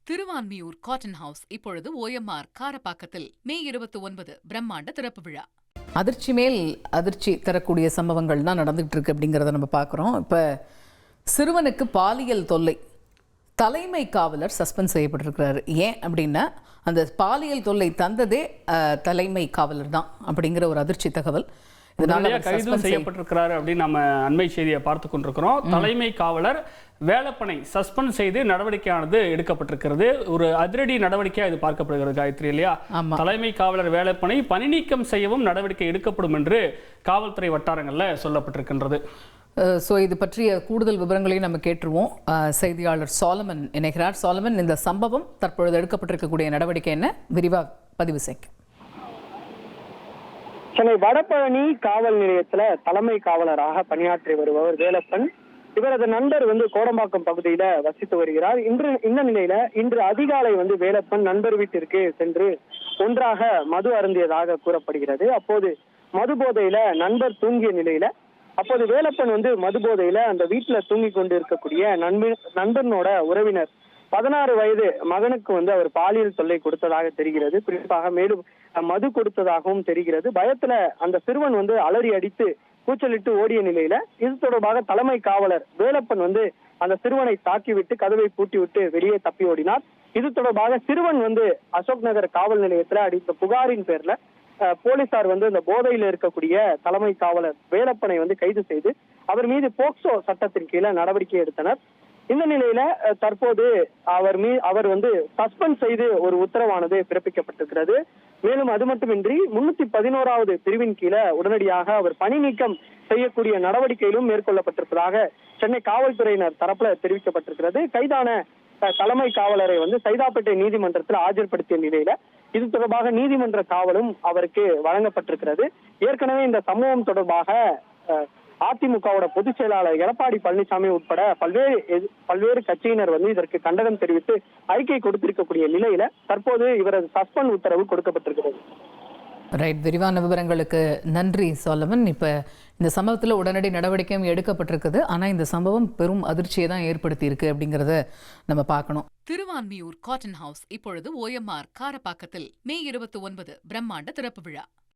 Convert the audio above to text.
Thiruvanmiyur cotton house இப்பொழுது OMR காரப்பாக்கத்தில் மே 29 பிரம்மாண்ட திறப்பு விழா. அதிர்ச்சி மேல் அதிர்ச்சி தரக்கூடிய சம்பவங்கள் தான் நடந்துகிட்டு இருக்கு அப்படிங்கிறத நம்ம பார்க்குறோம். இப்போ சிறுவனுக்கு பாலியல் தொல்லை, தலைமை காவலர் சஸ்பெண்ட் செய்யப்பட்டிருக்கிறாரு. ஏன் அப்படின்னா அந்த பாலியல் தொல்லை தந்ததே தலைமை காவலர் தான் அப்படிங்கிற ஒரு அதிர்ச்சி தகவல். கைது செய்யப்பட்டிருக்கிறாரு அப்படின்னு நம்ம அண்மை செய்தியை பார்த்து கொண்டிருக்கிறோம். தலைமை காவலர் வேலப்பனை சஸ்பெண்ட் செய்து நடவடிக்கையானது எடுக்கப்பட்டிருக்கிறது. ஒரு அதிரடி நடவடிக்கையாக இது பார்க்கப்படுகிறது காயத்ரி, இல்லையா? தலைமை காவலர் வேலப்பனை பணி நீக்கம் செய்யவும் நடவடிக்கை எடுக்கப்படும் என்று காவல்துறை வட்டாரங்கள்ல சொல்லப்பட்டிருக்கின்றது. ஸோ இது பற்றிய கூடுதல் விவரங்களையும் நம்ம கேட்டுருவோம். செய்தியாளர் சாலமன் இணைகிறார். சாலமன், இந்த சம்பவம் தற்பொழுது எடுக்கப்பட்டிருக்கக்கூடிய நடவடிக்கை என்ன, விரிவாக பதிவு செய்ய. சென்னை வடபழனி காவல் நிலையத்துல தலைமை காவலராக பணியாற்றி வருபவர் வேலப்பன். இவரது நண்பர் கோடம்பாக்கம் பகுதியில வசித்து வருகிறார். இந்த நிலையில இன்று அதிகாலை வேலப்பன் நண்பர் வீட்டிற்கு சென்று ஒன்றாக மது அருந்தியதாக கூறப்படுகிறது. அப்போது மது போதையில நண்பர் தூங்கிய நிலையில அப்போது வேலப்பன் மது போதையில அந்த வீட்டுல தூங்கி கொண்டு இருக்கக்கூடிய நண்பனோட உறவினர் 16 வயது மகனுக்கு அவர் பாலியல் தொல்லை கொடுத்ததாக தெரிகிறது. குறிப்பாக மேலும் மது கொடுத்ததாகவும் தெரிகிறது. பயத்துல அந்த சிறுவன் அலறி அடித்து கூச்சலிட்டு ஓடிய நிலையில இது தொடர்பாக தலைமை காவலர் வேலப்பன் அந்த சிறுவனை தாக்கிவிட்டு கதவை பூட்டிவிட்டு வெளியே தப்பி ஓடினார். இது தொடர்பாக சிறுவன் அசோக் நகர் காவல் நிலையத்துல அடித்த புகாரின் பேர்ல போலீசார் அந்த போதையில இருக்கக்கூடிய தலைமை காவலர் வேலப்பனை கைது செய்து அவர் மீது போக்சோ சட்டத்தின் கீழே நடவடிக்கை எடுத்தனர். இந்த நிலையில தற்போது அவர் சஸ்பெண்ட் செய்து ஒரு உத்தரவானது பிறப்பிக்கப்பட்டிருக்கிறது. மேலும் அது மட்டுமின்றி 311வது பிரிவின் கீழே உடனடியாக அவர் பணி நீக்கம் செய்யக்கூடிய நடவடிக்கையிலும் மேற்கொள்ளப்பட்டிருப்பதாக சென்னை காவல்துறையினர் தரப்புல தெரிவிக்கப்பட்டிருக்கிறது. கைதான தலைமை காவலரை சைதாப்பேட்டை நீதிமன்றத்தில் ஆஜர்படுத்திய நிலையில இது தொடர்பாக நீதிமன்ற காவலும் அவருக்கு வழங்கப்பட்டிருக்கிறது. ஏற்கனவே இந்த சம்பவம் தொடர்பாக அதிமுகவோட பொதுச் செயலாளர் எடப்பாடி பழனிசாமி உட்பட பல்வேறு கட்சியினர் இதற்கு கண்டனம் தெரிவித்து அறிக்கை கொடுத்திருக்கக்கூடிய நிலையில தற்போது இவரது சஸ்பெண்ட் உத்தரவு கொடுக்கப்பட்டிருக்கிறது. ரைட், விரிவான விவரங்களுக்கு நன்றி சாலமன். இப்ப இந்த சம்பவத்தில் உடனடி நடவடிக்கையும் எடுக்கப்பட்டிருக்குது. ஆனா இந்த சம்பவம் பெரும் அதிர்ச்சியை தான் ஏற்படுத்தி இருக்கு அப்படிங்கறத நம்ம பார்க்கணும். திருவான்மியூர் காட்டன் ஹவுஸ் இப்பொழுது OMR காரப்பாக்கத்தில் மே 29 பிரம்மாண்ட திறப்பு விழா.